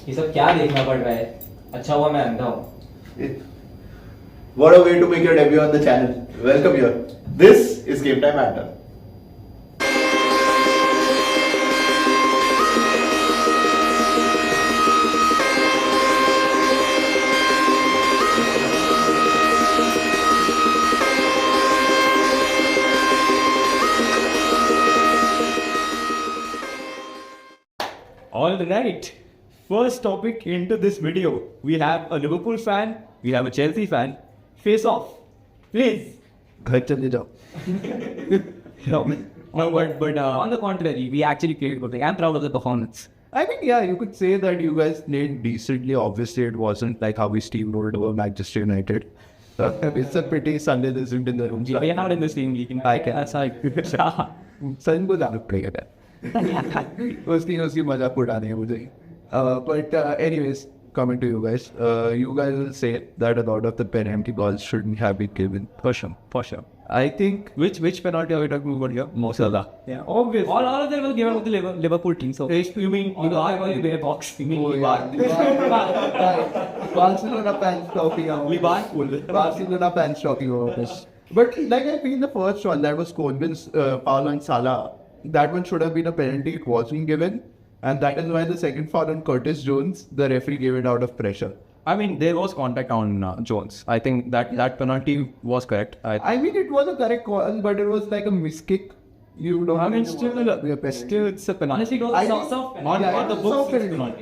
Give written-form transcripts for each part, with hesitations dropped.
ये सब क्या देखना पड़ रहा है? अच्छा हुआ मैं अंधा हूँ. What a way to make your debut on the channel. Welcome here. This is GameTime Banter. Alright, first topic into this video. We have a Liverpool fan, we have a Chelsea fan. Face off, please. No, but on the contrary, we actually played good. I'm proud of the performance. I mean, yeah, you could say that you guys played decently. Obviously, it wasn't like how we steamrolled over Manchester United. It's a pretty Sunday this in the room. We are not in the same league. I can. Sun को ज़्यादा पड़ेगा उसकी मजाक उड़ानी है मुझे. But anyways, coming to you guys will say that a lot of the penalty balls shouldn't have been given. For sure. I think Which penalty are we talking about here? Most of that. Yeah, obviously. All of them were given to the Liverpool team. So you mean you are you wear box? You mean Barcelona fans talking about Barcelona fans talking about this. But like I feel the first one that was Coleman's foul on Salah, that one should have been a penalty. It wasn't given, and that is why the second foul on Curtis Jones, the referee gave it out of pressure. I mean, there was contact on Jones. I think that penalty was correct. I mean, it was a correct call, but it was like a miskick. You know, I mean, still it's a penalty. Honestly, it was soft. Not the book.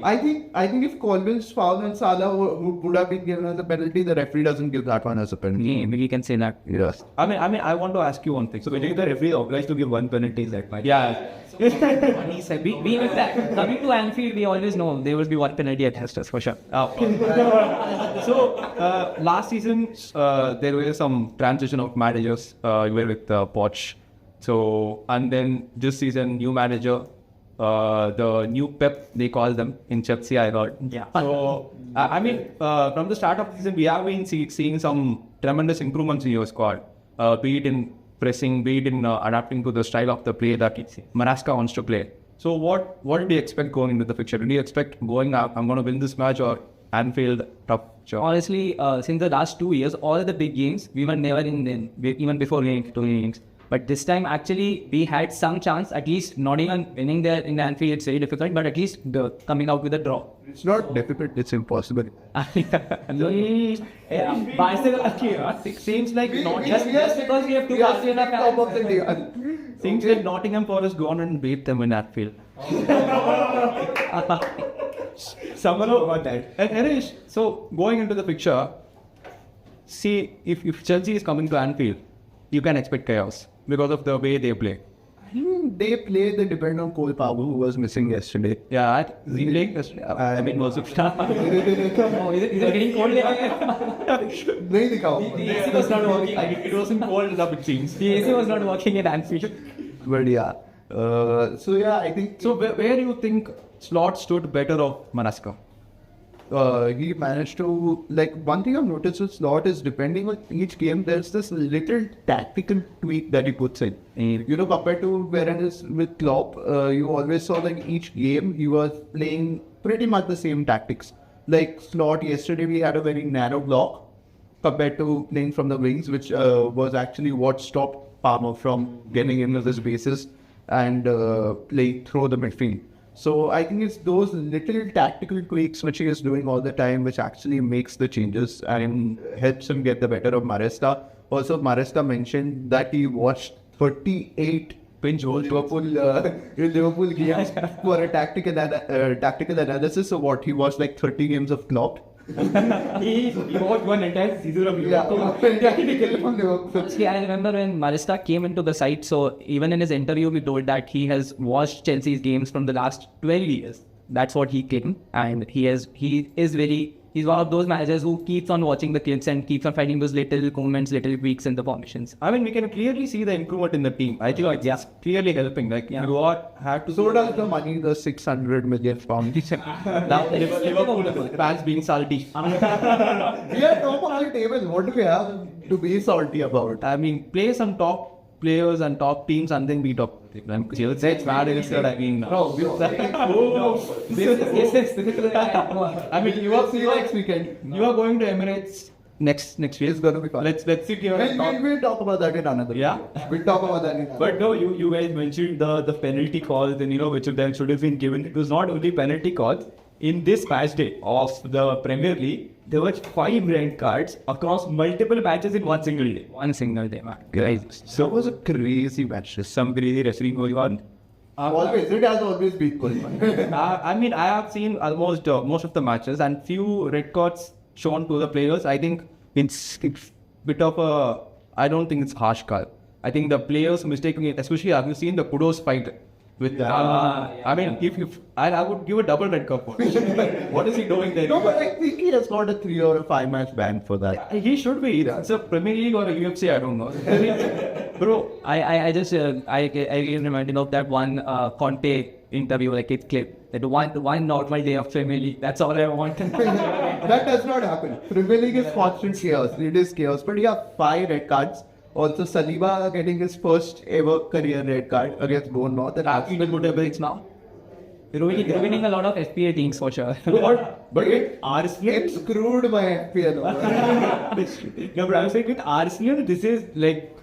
I think if Coleman's foul on Salah would have been given as a penalty, the referee doesn't give that one as a penalty. Yeah, maybe you can say that. Yes. I mean, I want to ask you one thing. So, when the referee obliged to give one penalty, is that right? Yeah. He said, being with that, coming to Anfield, we always know there will be one penalty against us for sure. So, last season, there were some transition of managers. We were with Poch. So, and then this season, new manager, the new Pep, they call them in Chelsea, I heard. Yeah. So, I mean, from the start of the season, we have been seeing some tremendous improvements in your squad, be it in pressing, be it in adapting to the style of the play that Maresca wants to play. So, what do you expect going into the fixture? Do you expect going up, I'm going to win this match, or Anfield tough? Sure. Honestly, since the last 2 years, all the big games, we were never in them, even before winning 2 games. But this time, actually, we had some chance, at least not even winning there in the Anfield. It's very difficult, but at least coming out with a draw. It's not difficult, it's impossible. It seems like not just because we have two Barcelona fans. Seems like Nottingham Forest gone and beat them in Anfield. Someone about that. And Harish, so going into the picture, see if Chelsea is coming to Anfield, you can expect chaos because of the way they play. They depend on Cole Palmer, who was missing yesterday. Yeah, he played yesterday. I mean, was it? Is it getting cold there? The AC was not working. It wasn't cold enough, it seems. The AC was not working at Anfield. But yeah. So yeah, I think. So where do you think Slot stood better of Maresca? He managed to, like, one thing I've noticed with Slot is depending on each game, there's this little tactical tweak that he puts in. You know, compared to whereas with Klopp, you always saw like each game he was playing pretty much the same tactics. Like Slot, yesterday we had a very narrow block compared to playing from the wings, which was actually what stopped Palmer from getting into the spaces and playing through the midfield. So I think it's those little tactical tweaks which he is doing all the time, which actually makes the changes and helps him get the better of Maresca. Also, Maresca mentioned that he watched 38 Liverpool games for a tactical analysis. So what, he watched like 30 games of Klopp. He watched one entire season of Liverpool. See, I remember when Maresca came into the side, so even in his interview, he told that he has watched Chelsea's games from the last 12 years. That's what he claimed, and he's one of those managers who keeps on watching the clips and keeps on finding those little moments, little tweaks in the formations. I mean, we can clearly see the improvement in the team. I think it's clearly helping. Like, you have to. So does the money, the 600 million pounds. Now, Liverpool fans being salty. We are top of the table. What do we have to be salty about? I mean, play some top players and top teams and then we talk. Chelsea, it's bad. It's what I mean. I mean, you are next weekend. You are going to Emirates next week. It's gonna be fun. Let's sit here and talk. We'll talk about that in another. Yeah. We'll talk about that in another. But no, you guys mentioned the penalty calls and which of them should have been given. It was not only penalty calls. In this match day of the Premier League, there were 5 red cards across multiple matches in one single day. One single day, man. Guys, So it was a crazy match. some crazy refereeing going on. It has always been going on. I mean, I have seen almost most of the matches and few red cards shown to the players. I think it's bit of a. I don't think it's harsh call. I think the players mistaking it, especially have you seen the Kudos fight with? I mean, if I would give a double red card for it. What is he doing there? No, but I think he has got a 3 or a 5 match ban for that. He should be. It's a Premier League or a UFC. I don't know. Bro, I just I get reminded of that one Conte interview, like it clip, that one normal day of Premier League. That's all I want. That does not happen. Premier League is constant chaos. It is chaos. But you have 5 red cards. Also, Saliba getting his first ever career red card against Bournemouth. And Even good abilities now. Ruining a lot of FPA teams for sure. but Arsenal. it screwed my FPL. No, but I was saying with Arsenal, this is like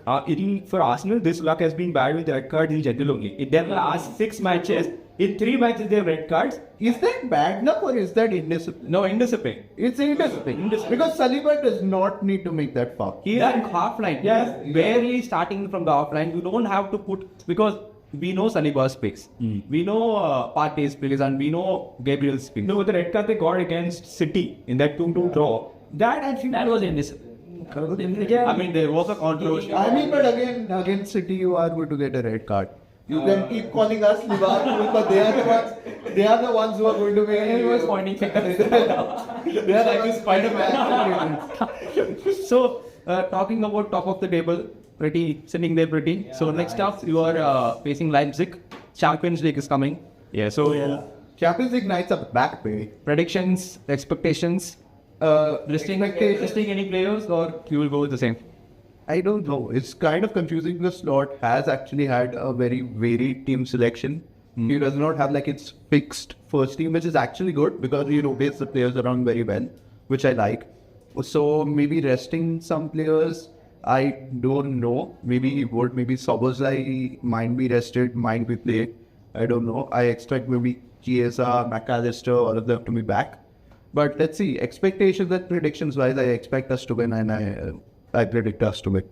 for Arsenal, this luck has been bad with red cards in general only. In their last 6 matches, in 3 matches they have red cards. Is that bad luck or is that indiscipline? No, indiscipline. It's indiscipline. Because Saliba does not need to make that foul. He is in half line. Yes. Barely starting from the off line. You don't have to put, because we know Saliba's pace. We know Partey's pace and we know Gabriel's pace. No, the red card they got against City in that 2-2 draw. That was indiscipline. I mean, there was a controversy. I mean, but against City, you are going to get a red card. You can keep calling us Liverpool, but they are the ones who are going to be. He was pointing fingers. They are like Spider-Man. So, talking about top of the table, sitting there pretty. So next up, you are facing Leipzig. Champions League is coming. Yeah, so Champions League nights are back, baby. Predictions, expectations. Listing any players, or you will go with the same? I don't know. It's kind of confusing because Slot has actually had a very varied team selection. He does not have like its fixed first team, which is actually good because he rotates the players around very well, which I like. So maybe resting some players, I don't know. Maybe he would. Maybe Szoboszlai might be rested, might be played. I don't know. I expect maybe Chiesa, McAllister, all of them to be back. But let's see. Expectations and predictions wise, I expect us to win and I predict us to win.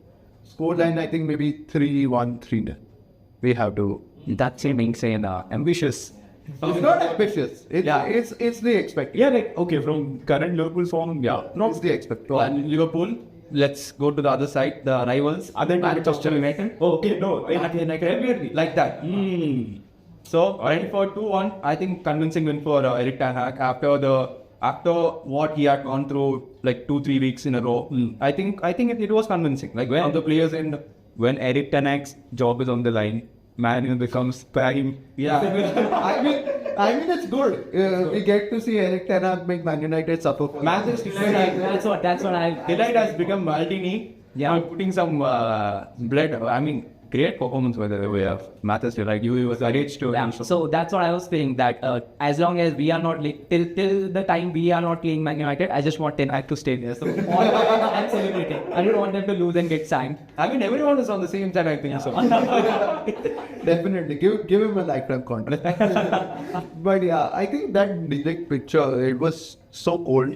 Scoreline, I think maybe 3-1, 3-0. We have to. That's being saying ambitious. It's not ambitious. It's the expectation. yeah, like okay, from current Liverpool form, yeah. It's the expectation. And Liverpool, let's go to the other side, the rivals. Other than Manchester United. Oh, okay, no, like that. So, ready for 2-1. I think convincing win for Eric Ten Hag after what he had gone through like 2-3 weeks in a row. I think it was convincing. Like when the players when Eric Ten Hag's job is on the line, Man becomes prime. Yeah. I mean, it's good. We get to see Eric Ten Hag make Man United suffer. Manchester United. That's what I. Delight has become Maldini. Yeah. Putting some blood. I mean, great performance by the way of Manchester. Like you was arranged to. Yeah. So that's what I was saying. That as long as we are not till the time we are not playing Man United, I just want Ten Hag to stay there. So I'm celebrating. I don't want them to lose and get signed. I mean, everyone is on the same side. I think so. Definitely, give him a lifetime contract. But yeah, I think that Delict picture, it was so old.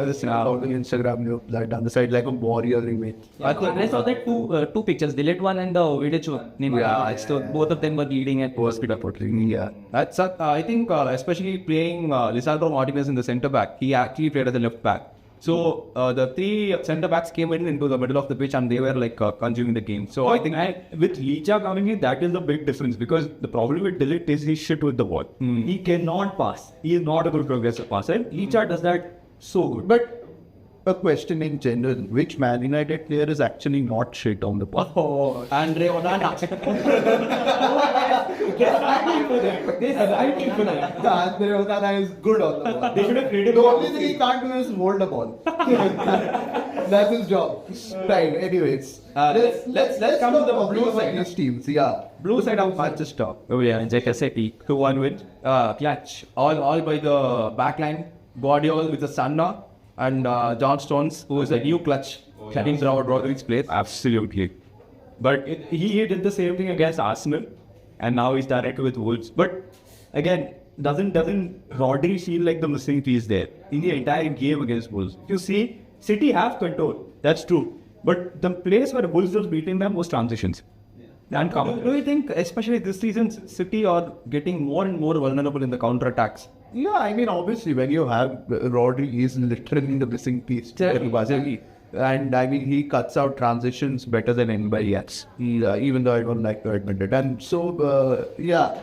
This on Instagram, that on the side like a warrior image. I saw that two pictures, the lit one and the Vidic one. Yeah. So both of them were leading at Hospital. Yeah. That's I think especially playing Lisandro Martinez in the centre back, he actually played as a left back. So the 3 centre backs came into the middle of the pitch and they were like consuming the game. So I think with Licha coming in, that is the big difference because the problem with Delict is he's shit with the ball. He cannot pass. He is not a good progressive passer. Licha does that so good. But a question in general, which Man United player is actually not shit on the ball? Oh, Andre Onana. Andre Onana is good on the ball. They should have created The only thing he can't do is hold the ball. That's his job. Right. Anyways, let's come to the blue side of these teams. Yeah. Blue side of Manchester. Oh yeah, City 2-1 win. Clutch. All by the backline. Guardiola with the Sanna and John Stones, who is a new clutch. Cutting Rodriguez's place. Absolutely. But he did the same thing against Arsenal, and now he's directly with Wolves. But again, doesn't Rodri feel like the missing piece there in the entire game against Wolves? You see, City have control. That's true. But the place where Wolves was beating them was transitions. And do you think, especially this season, City are getting more and more vulnerable in the counter attacks? Yeah, I mean, obviously, when you have Rodri, is literally the missing piece. Exactly. And I mean, he cuts out transitions better than anybody else. Even though I don't like to admit it. And so, yeah.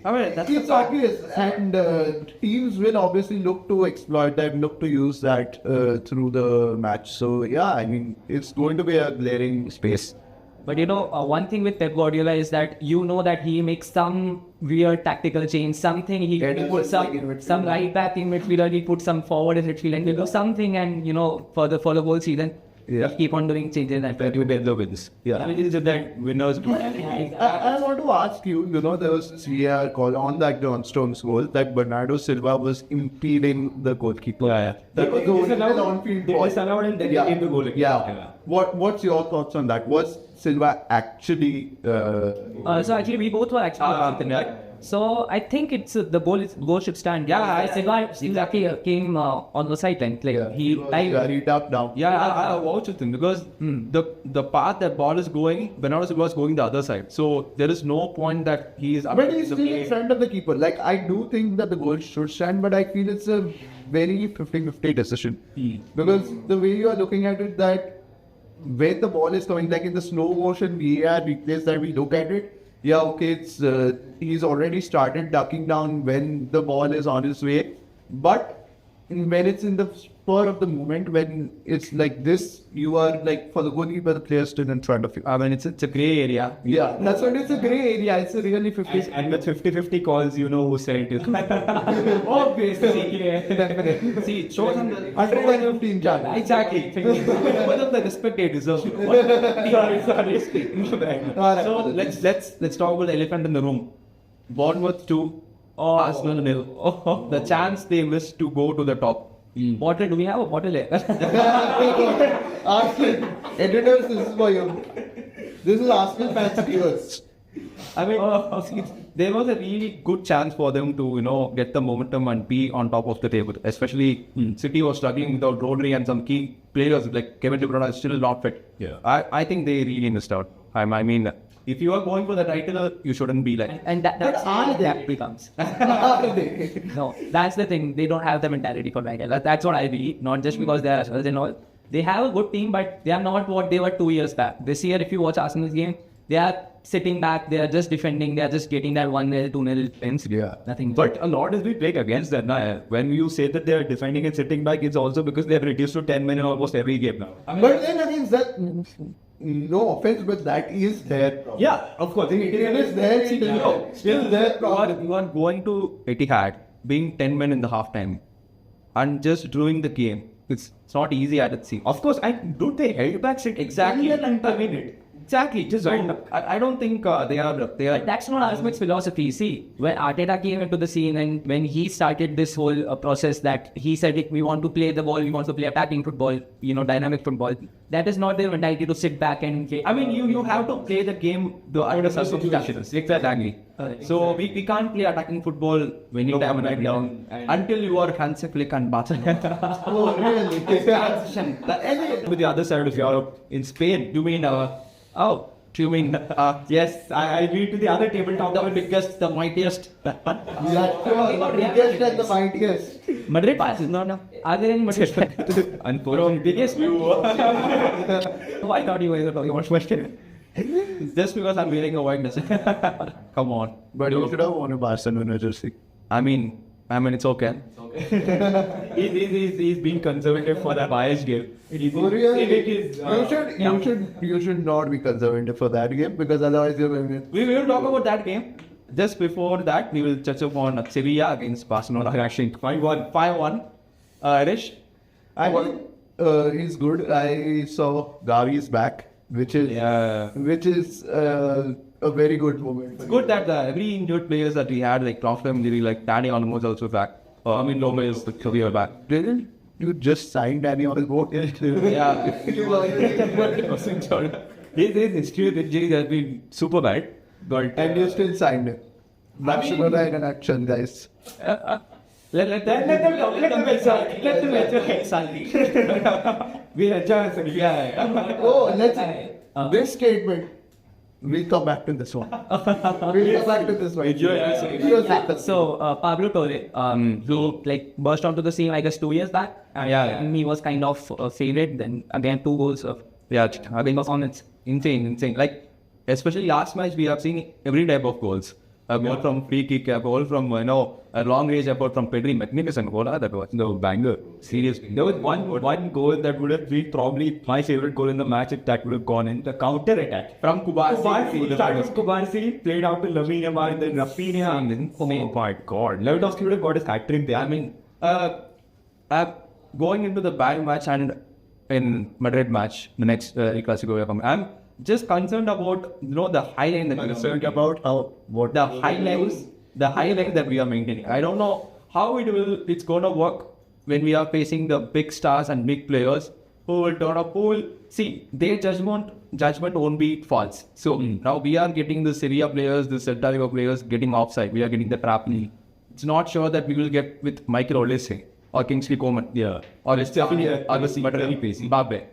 I mean, that's it's obvious. And teams will obviously look to exploit that, look to use that through the match. So, yeah, I mean, it's going to be a glaring space. But one thing with Pep Guardiola is that that he makes some weird tactical change, something he puts some right back in midfielder, he puts some forward in midfield, and something, and for the whole season, he keep on doing changes and that will be the wins. Yeah, I mean, it's just that winners. I want to ask you, there was this VAR call on that John Stones goal that Bernardo Silva was impeding the goalkeeper. Yeah. That was the only on-field ball. They disallowed and then gave the goal. Yeah. What's your thoughts on that? Was Silva actually? So actually, we both were actually. So I think it's the goal should stand. Yeah, Silva exactly came on the sideline. He tapped down. Yeah, I watched it because the path that ball is going, Bernardo Silva is going the other side. So there is no point that he is. But he's still in front of the keeper. Like, I do think that the goal should stand, but I feel it's a very 50-50 decision. Because the way you are looking at it, that when the ball is coming, like in the slow motion VAR replays that we look at it, yeah, okay, it's he's already started ducking down when the ball is on his way. But when it's in the spur of the moment, when it's like this, you are like, for the goalkeeper, the player still in front of you. I mean, it's a grey area. Yeah, that's what it's a grey area. It's a really 50. And with 50-50 calls, who said it is. Obviously, definitely. See, it shows on the 115 charge. Exactly. What of the respect they deserve? So let's talk about the elephant in the room. Bournemouth 2, Arsenal 0. The chance they missed to go to the top. Bottle, do we have a bottle here? Arsenal editors, this is for you. This is Arsenal fans viewers. I mean, there was a really good chance for them to, get the momentum and be on top of the table. Especially City was struggling without Rodri and some key players like Kevin De Bruyne is still not fit. Yeah. I think they really missed out. I mean, if you are going for the title, you shouldn't be like. And that becomes. No, that's the thing. They don't have the mentality for title. That's what I believe. Not just because they are Arsenal and all. They have a good team, but they are not what they were 2 years back. This year, if you watch Arsenal's game, they are sitting back. They are just defending. They are just getting that 1-0, 2-0 wins. Yeah. Nothing. But a lot is being played against that now. When you say that they are defending and sitting back, it's also because they have reduced to 10 men in almost every game now. But then again, that no offense, but that is there. Yeah, of course. It is there. Still there. You are going to Etihad, being 10 men in the halftime, and just drawing the game. It's not easy at sea. Of course, don't they held back it exactly at a minute. Exactly. Just I don't think they are. That's not Arsenal's philosophy. See, when Arteta came into the scene and when he started this whole process that he said, we want to play the ball, we want to play attacking football, dynamic football. That is not their mentality to sit back and play. I mean, you have to play the game under substitutions. Exactly. So we can't play attacking football when you have a down until you are Hansi Flick and Barcelona. Oh, really? With the other side of Europe, in Spain, you mean? Do you mean? Yes, I read to the other tabletop, the biggest, the mightiest. Biggest and the mightiest. Madrid passes, no. Are there any Madrid? Unfortunately, biggest. I thought you were talking about question. Just because I'm wearing a white dress. Come on. But you should have worn a Barcelona jersey. I mean, it's okay. He's being conservative for that biased game. You should not be conservative for that game because otherwise you're going to. We will talk about that game. Just before that, we will touch upon Sevilla against Barcelona. Actually, 5-1. Irish. I mean, he's good. I saw Gavi's back, which is a very good moment. It's good that every injured players that we had, like long-term injury, like Danny Olmo was also back. I mean, Lopez is career back. Didn't you just sign Danny Olmo? Yeah. His history with injuries has been super bad. But And you still signed him. Barcelona in an action, guys. Let them talk. Let them enjoy Sandy. We enjoy Sandy. Yeah. Oh, this statement. We'll come back to this one. We'll come back to this one. So Pablo Torre, who like burst onto the scene I guess 2 years back. And he was kind of a favorite. Then again 2 goals of having performance. insane. Like, especially last match, we have seen every type of goals. A goal from free kick, a goal from, a long range effort from Pedri. Magnificent goal. That was the banger. Seriously. There was one goal that would have been probably my favorite goal in the match if that would have gone in. The counter attack from Kubarsi. Kubarsi played out to Lamine Yamal and then Rafinha. And then, oh my God. Lewandowski would have got his hat-trick there. I mean, going into the Bayern match and in Madrid match, the next El Clasico, I'm just concerned about the highlight that concerned about the highlights that we are maintaining. I don't know how it's going to work when we are facing the big stars and big players who will turn up. See, their judgment won't be false. So now we are getting the Serie A players, the Celta Vigo players getting offside. We are getting the trap. It's not sure that we will get with Michael Olise or Kingsley Coman. Yeah. Or it's definitely Zimbabwe.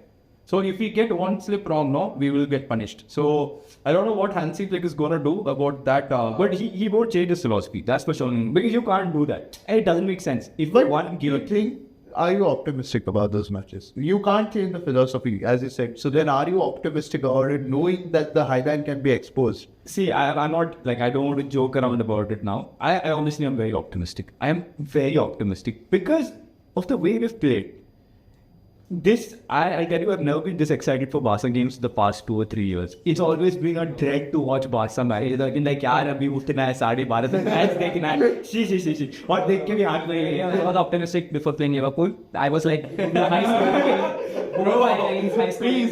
So if we get one slip wrong, we will get punished. So I don't know what Hansi Flick is going to do about that. But he won't change his philosophy. That's for sure. Because you can't do that. And it doesn't make sense. If are you optimistic about those matches? You can't change the philosophy, as you said. So then are you optimistic about it, knowing that the highlight can be exposed? See, I'm not, I don't want to joke around about it now. I honestly am very optimistic. I am very optimistic because of the way we've played. I tell you, I've never been this excited for Barca games the past 2 or 3 years. It's always been a dread to watch Barca matches. I've been like, abhi uthna hai 12:30 match dekhna hai. See. Aur dekh ke bhi haath mein. I was optimistic before playing Liverpool. I was like, nice, please.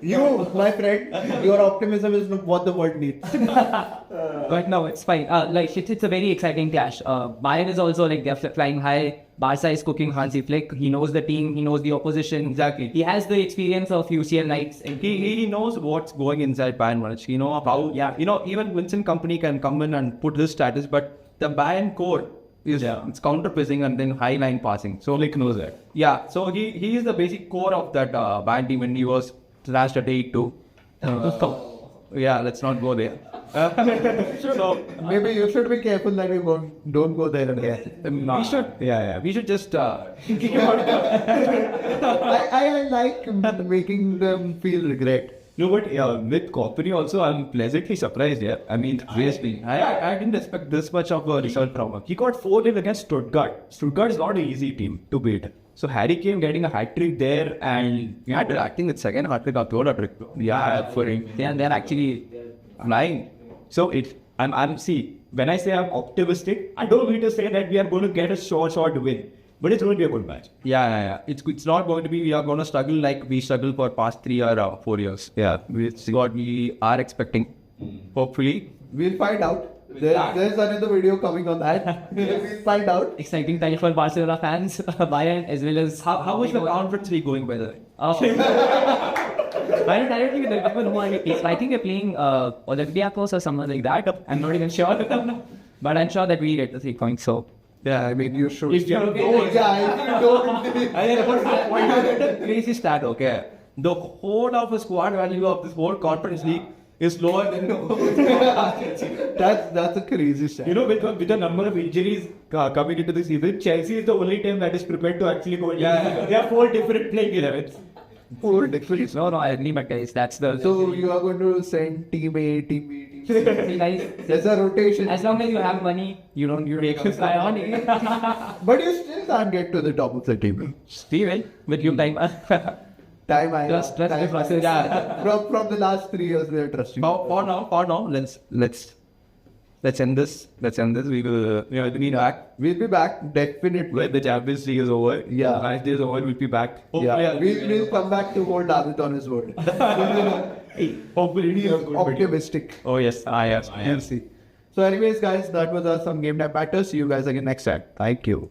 You, my friend, your optimism is what the world needs. But no, it's fine. It's a very exciting clash. Bayern is also they're flying high. Barca is cooking Hansi Flick. He knows the team. He knows the opposition. Exactly. He has the experience of UCL nights. And he knows what's going inside Bayern Munich. You know how, even Vincent Kompany can come in and put this status, but the Bayern core it's counter-pressing and then high-line passing. So Flick knows that. Yeah, so he is the basic core of that Bayern team when he was thrashed at 8-2. Yeah, let's not go there. So maybe you should be careful that you don't go there again. We should. We should just. I like making them feel regret. No, but with Kompany also, I'm pleasantly surprised. Yeah, I mean, seriously, I didn't expect this much of a result from him. He got 4-0 against Stuttgart. Stuttgart is not an easy team to beat. So Harry Kane getting a hat trick there, and I think the second hat trick or third hat trick. Yeah, for him. They're actually flying. So when I say I'm optimistic, I don't mean to say that we are going to get a short win. But it's going to be a good match. Yeah. It's not going to be, we are going to struggle like we struggled for past 3 or 4 years. Yeah. It's what we are expecting. Hopefully. We'll find out. There's another video coming on that. We'll find out. Exciting time for Barcelona fans, Bayern, as well as... How is the conference league going, by the way? I don't even know I think we're playing Olympiacos or something like that. I'm not even sure. But I'm sure that we get the 3 points, so... Yeah, I mean, you should. If you don't, crazy stat, okay? The whole of the squad value of this whole conference league is lower than that's a crazy stat. With the number of injuries coming into the season, Chelsea is the only team that is prepared to actually go. Yeah, there are 4 different playing 11s. 4 different. No, I agree, but guys, that's the. So you are going to send team A, team B. There's a rotation. As long as you have money, you take this guy on. But you still can't get to the top of the table. Steven, with your time. Trust the process. Yeah. From the last 3 years, they're trusting. For now, let's let's end this. We will be back We'll be back definitely. when the Champions League is over. Yeah. Match day is over. We'll be back. Yeah, we'll come back to hold David on his word. Hopefully, He is optimistic. Oh yes, I am. We'll see. So anyways, guys, that was us on Game Time Banter. See you guys again next time. Thank you.